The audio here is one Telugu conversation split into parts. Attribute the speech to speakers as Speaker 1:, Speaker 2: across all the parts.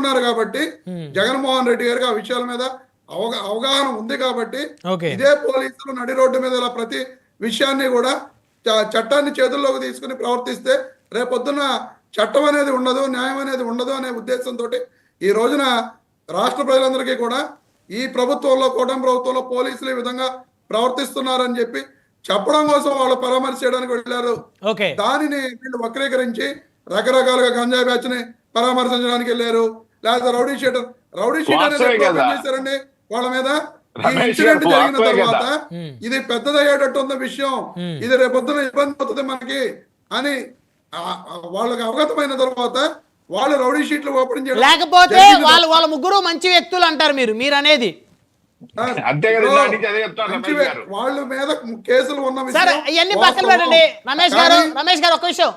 Speaker 1: ఉన్నారు కాబట్టి జగన్మోహన్ రెడ్డి గారికి ఆ విషయాల మీద అవగాహన ఉంది కాబట్టి ఇదే పోలీసులు నడి రోడ్డు మీద ఇలా ప్రతి విషయాన్ని కూడా చట్టాన్ని చేతుల్లోకి తీసుకుని ప్రవర్తిస్తే రేపొద్దున చట్టం అనేది ఉండదు, న్యాయం అనేది ఉండదు అనే ఉద్దేశంతో ఈ రోజున రాష్ట్ర ప్రజలందరికీ కూడా ఈ ప్రభుత్వంలో, కూటమి ప్రభుత్వంలో పోలీసులు ఈ విధంగా ప్రవర్తిస్తున్నారని చెప్పి చెప్పడం కోసం వాళ్ళు పరామర్శించడానికి వెళ్ళారు. దానిని వీళ్ళు వక్రీకరించి రకరకాలుగా గంజాయి బ్యాచ్ ని పరామర్శించడానికి వెళ్ళారు. లేకపోతే రౌడీ షీట్ అనేది చేశారండి వాళ్ళ మీద. ఈ ఇన్సిడెంట్ జరిగిన తర్వాత ఇది పెద్దదయ్యేటట్టు ఉన్న విషయం, ఇది రేపొద్దున ఇబ్బంది అవుతుంది మనకి అని వాళ్ళకి అవగతమైన తర్వాత వాళ్ళు రౌడీ షీట్లు ఓపెన్ చేయడం.
Speaker 2: లేకపోతే వాళ్ళ ముగ్గురు మంచి వ్యక్తులు అంటారు మీరు అనేది.
Speaker 1: వాళ్ళ మీద కేసులు ఉన్న
Speaker 2: సరే ఇవన్నీ పక్కన పెట్టండి. రమేష్ గారు ఒక విషయం,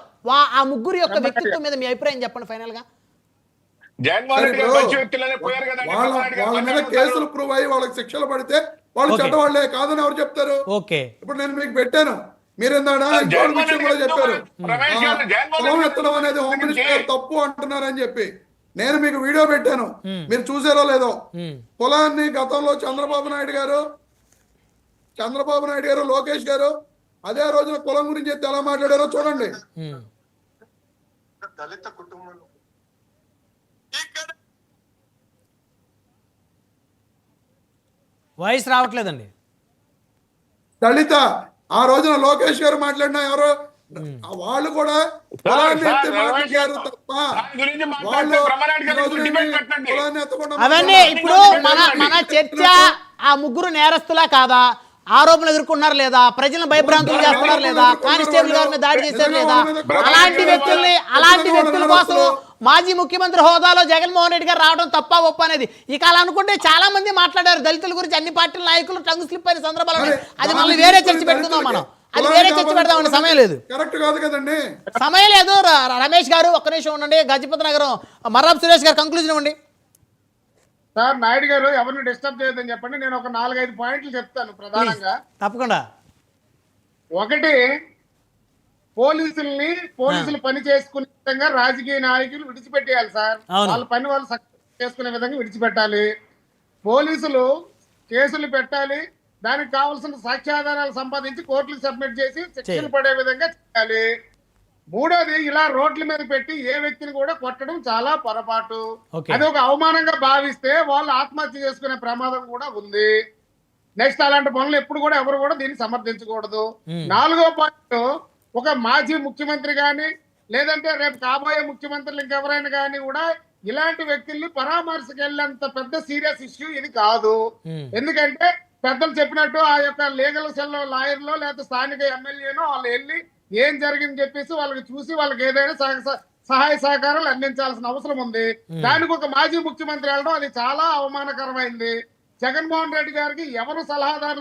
Speaker 2: ఆ ముగ్గురు యొక్క వ్యక్తిత్వం మీద మీ అభిప్రాయం చెప్పండి ఫైనల్ గా.
Speaker 1: వాళ్ళ మీద కేసులు ప్రూవ్ అయ్యి వాళ్ళకి శిక్షలు పడితే వాళ్ళు చెడ్డవాళ్లే కాదని ఎవరు చెప్తారు? ఇప్పుడు నేను మీకు పెట్టాను, మీరేందాడా ఇంకోటి విషయం కూడా చెప్పారు, పొలం ఎత్తడం అనేది హోమ్ మినిస్టర్ తప్పు అంటున్నారని చెప్పి. నేను మీకు వీడియో పెట్టాను, మీరు చూసారో లేదో. పొలాన్ని గతంలో చంద్రబాబు నాయుడు గారు లోకేష్ గారు అదే రోజున పొలం గురించి ఎలా మాట్లాడారో చూడండి.
Speaker 3: దళిత కుటుంబంలో
Speaker 2: వాయిస్ రావట్లేదండి.
Speaker 1: దళిత ఆ రోజున లోకేష్ గారు మాట్లాడినా ఎవరో వాళ్ళు కూడా
Speaker 2: అవన్నీ ఇప్పుడు మన చర్చ ఆ ముగ్గురు నేరస్తులా కాదా, ఆరోపణలు ఎదుర్కొన్నారు లేదా, ప్రజలను భయభ్రాంతులు చేస్తున్నారు లేదా, కానిస్టేబుల్ గారి మీద దాడి చేశారు లేదా, అలాంటి వ్యక్తుల కోసం మాజీ ముఖ్యమంత్రి హోదాలో జగన్మోహన్ రెడ్డి గారు రావడం తప్ప ఒప్ప అనేది ఇక అలా అనుకుంటే చాలా మంది మాట్లాడారు దళితుల గురించి. అన్ని పార్టీల నాయకులు టంగు స్లిప్ అయిన సందర్భాలు, అది మళ్ళీ వేరే చర్చ పెట్టుకుందాం మనం, అది వేరే చర్చ పెడదామండి. సమయం లేదు, సమయం లేదు. రమేష్ గారు ఒక్క నిమిషం ఉండండి. గజపతి నగరం మర్రాబ్ సురేష్ గారు కంక్లూజన్ ఇవ్వండి.
Speaker 4: సార్ నాయుడు గారు ఎవరిని డిస్టర్బ్ చేయొద్దని చెప్పండి. నేను ఒక 4-5 పాయింట్లు చెప్తాను ప్రధానంగా.
Speaker 2: తప్పకుండా.
Speaker 4: ఒకటి, పోలీసులు పని చేసుకునే విధంగా రాజకీయ నాయకులు విడిచిపెట్టేయాలి సార్. వాళ్ళ పని వాళ్ళు చేసుకునే విధంగా విడిచిపెట్టాలి. పోలీసులు కేసులు పెట్టాలి, దానికి కావాల్సిన సాక్ష్యాధారాలు సంపాదించి కోర్టులకు సబ్మిట్ చేసి శిక్షలు పడే విధంగా చేయాలి. మూడోది, ఇలా రోడ్ల మీద పెట్టి ఏ వ్యక్తిని కూడా కొట్టడం చాలా పొరపాటు. అది ఒక అవమానంగా భావిస్తే వాళ్ళు ఆత్మహత్య చేసుకునే ప్రమాదం కూడా ఉంది. నెక్స్ట్, అలాంటి పనులు ఎప్పుడు కూడా ఎవరు కూడా దీన్ని సమర్థించకూడదు. 4వ పాయింట్, ఒక మాజీ ముఖ్యమంత్రి గాని లేదంటే రేపు కాబోయే ముఖ్యమంత్రులు ఇంకెవరైనా కానీ కూడా ఇలాంటి వ్యక్తుల్ని పరామర్శకు వెళ్ళేంత పెద్ద సీరియస్ ఇష్యూ ఇది కాదు. ఎందుకంటే పెద్దలు చెప్పినట్టు ఆ యొక్క లీగల్ సెల్ లాయర్లో లేకపోతే స్థానిక ఎమ్మెల్యేనో వాళ్ళు వెళ్ళి ఏం జరిగింది చెప్పేసి వాళ్ళకి చూసి వాళ్ళకి ఏదైనా సహాయ సహకారాలు అందించాల్సిన అవసరం ఉంది. దానికి ఒక మాజీ ముఖ్యమంత్రి వెళ్ళడం అది చాలా అవమానకరమైంది. జగన్మోహన్ రెడ్డి గారికి ఎవరు సలహాదారులు